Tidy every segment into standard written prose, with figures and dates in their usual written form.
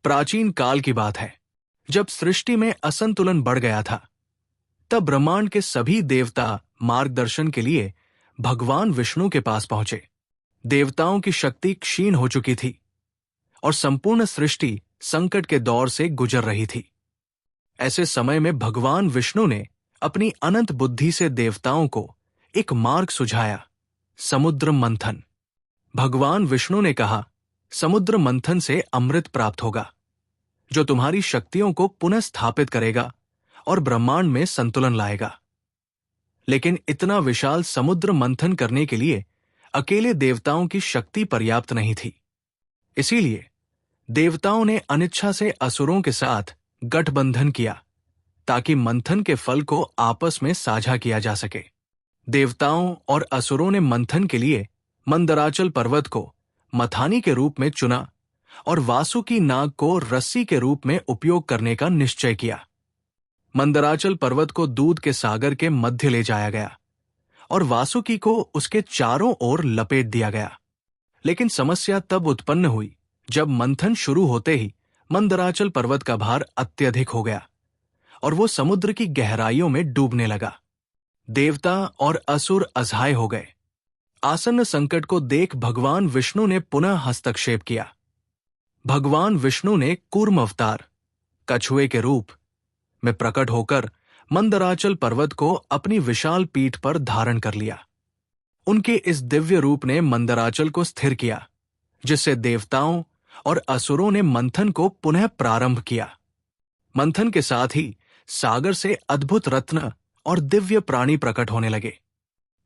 प्राचीन काल की बात है, जब सृष्टि में असंतुलन बढ़ गया था। तब ब्रह्मांड के सभी देवता मार्गदर्शन के लिए भगवान विष्णु के पास पहुंचे। देवताओं की शक्ति क्षीण हो चुकी थी और संपूर्ण सृष्टि संकट के दौर से गुजर रही थी। ऐसे समय में भगवान विष्णु ने अपनी अनंत बुद्धि से देवताओं को एक मार्ग सुझाया, समुद्र मंथन। भगवान विष्णु ने कहा, समुद्र मंथन से अमृत प्राप्त होगा, जो तुम्हारी शक्तियों को पुनः स्थापित करेगा और ब्रह्मांड में संतुलन लाएगा। लेकिन इतना विशाल समुद्र मंथन करने के लिए अकेले देवताओं की शक्ति पर्याप्त नहीं थी। इसीलिए देवताओं ने अनिच्छा से असुरों के साथ गठबंधन किया, ताकि मंथन के फल को आपस में साझा किया जा सके। देवताओं और असुरों ने मंथन के लिए मंदराचल पर्वत को मथानी के रूप में चुना और वासुकी नाग को रस्सी के रूप में उपयोग करने का निश्चय किया। मंदराचल पर्वत को दूध के सागर के मध्य ले जाया गया और वासुकी को उसके चारों ओर लपेट दिया गया। लेकिन समस्या तब उत्पन्न हुई जब मंथन शुरू होते ही मंदराचल पर्वत का भार अत्यधिक हो गया और वो समुद्र की गहराइयों में डूबने लगा। देवता और असुर असहाय हो गए। आसन्न संकट को देख भगवान विष्णु ने पुनः हस्तक्षेप किया। भगवान विष्णु ने कूर्म अवतार, कछुए के रूप में प्रकट होकर मंदराचल पर्वत को अपनी विशाल पीठ पर धारण कर लिया। उनके इस दिव्य रूप ने मंदराचल को स्थिर किया, जिससे देवताओं और असुरों ने मंथन को पुनः प्रारंभ किया। मंथन के साथ ही सागर से अद्भुत रत्न और दिव्य प्राणी प्रकट होने लगे।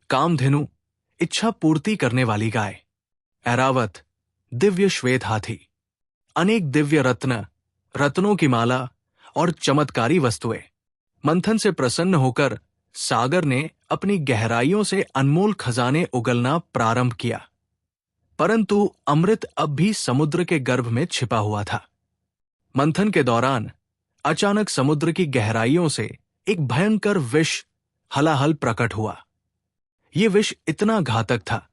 कामधेनु, इच्छा पूर्ति करने वाली गाय, ऐरावत, दिव्य श्वेत हाथी, अनेक दिव्य रत्न, रत्नों की माला और चमत्कारी वस्तुएं। मंथन से प्रसन्न होकर सागर ने अपनी गहराइयों से अनमोल खजाने उगलना प्रारंभ किया, परंतु अमृत अब भी समुद्र के गर्भ में छिपा हुआ था। मंथन के दौरान अचानक समुद्र की गहराइयों से एक भयंकर विष हलाहल प्रकट हुआ। ये विष इतना घातक था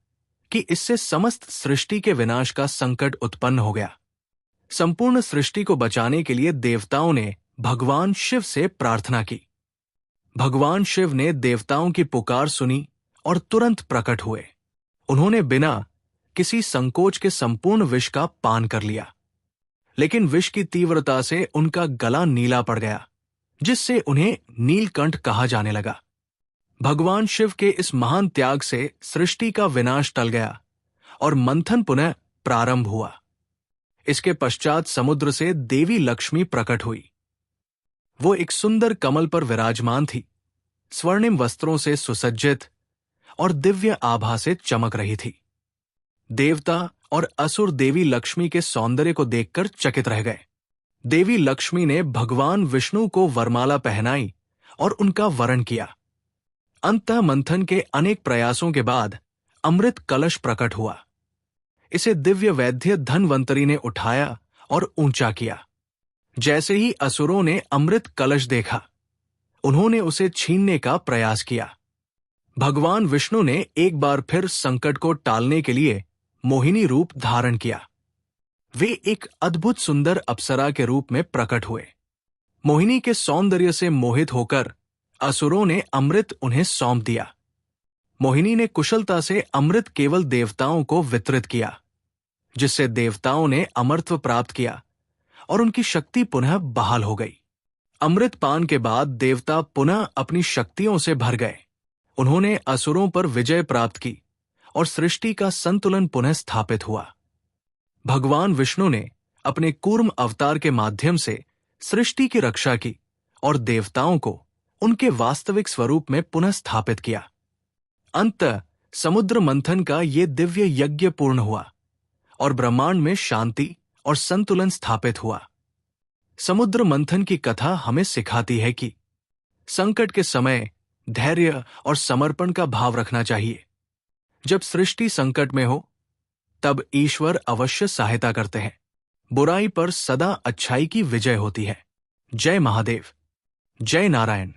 कि इससे समस्त सृष्टि के विनाश का संकट उत्पन्न हो गया। संपूर्ण सृष्टि को बचाने के लिए देवताओं ने भगवान शिव से प्रार्थना की। भगवान शिव ने देवताओं की पुकार सुनी और तुरंत प्रकट हुए। उन्होंने बिना किसी संकोच के संपूर्ण विष का पान कर लिया, लेकिन विष की तीव्रता से उनका गला नीला पड़ गया, जिससे उन्हें नीलकंठ कहा जाने लगा। भगवान शिव के इस महान त्याग से सृष्टि का विनाश टल गया और मंथन पुनः प्रारंभ हुआ। इसके पश्चात समुद्र से देवी लक्ष्मी प्रकट हुई। वो एक सुंदर कमल पर विराजमान थी, स्वर्णिम वस्त्रों से सुसज्जित और दिव्य आभा से चमक रही थी। देवता और असुर देवी लक्ष्मी के सौंदर्य को देखकर चकित रह गए। देवी लक्ष्मी ने भगवान विष्णु को वरमाला पहनाई और उनका वरण किया। अंतः मंथन के अनेक प्रयासों के बाद अमृत कलश प्रकट हुआ। इसे दिव्य वैद्य धन्वंतरी ने उठाया और ऊंचा किया। जैसे ही असुरों ने अमृत कलश देखा, उन्होंने उसे छीनने का प्रयास किया। भगवान विष्णु ने एक बार फिर संकट को टालने के लिए मोहिनी रूप धारण किया। वे एक अद्भुत सुंदर अप्सरा के रूप में प्रकट हुए। मोहिनी के सौंदर्य से मोहित होकर असुरों ने अमृत उन्हें सौंप दिया। मोहिनी ने कुशलता से अमृत केवल देवताओं को वितरित किया, जिससे देवताओं ने अमरत्व प्राप्त किया और उनकी शक्ति पुनः बहाल हो गई। अमृत पान के बाद देवता पुनः अपनी शक्तियों से भर गए। उन्होंने असुरों पर विजय प्राप्त की और सृष्टि का संतुलन पुनः स्थापित हुआ। भगवान विष्णु ने अपने कूर्म अवतार के माध्यम से सृष्टि की रक्षा की और देवताओं को उनके वास्तविक स्वरूप में पुनः स्थापित किया। अंततः समुद्र मंथन का ये दिव्य यज्ञ पूर्ण हुआ और ब्रह्मांड में शांति और संतुलन स्थापित हुआ। समुद्र मंथन की कथा हमें सिखाती है कि संकट के समय धैर्य और समर्पण का भाव रखना चाहिए। जब सृष्टि संकट में हो, तब ईश्वर अवश्य सहायता करते हैं। बुराई पर सदा अच्छाई की विजय होती है। जय महादेव, जय नारायण।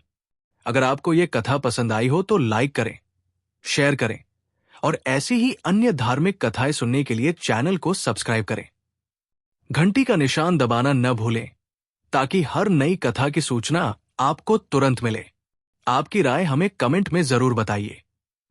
अगर आपको यह कथा पसंद आई हो तो लाइक करें, शेयर करें और ऐसी ही अन्य धार्मिक कथाएं सुनने के लिए चैनल को सब्सक्राइब करें। घंटी का निशान दबाना न भूलें ताकि हर नई कथा की सूचना आपको तुरंत मिले। आपकी राय हमें कमेंट में जरूर बताइए।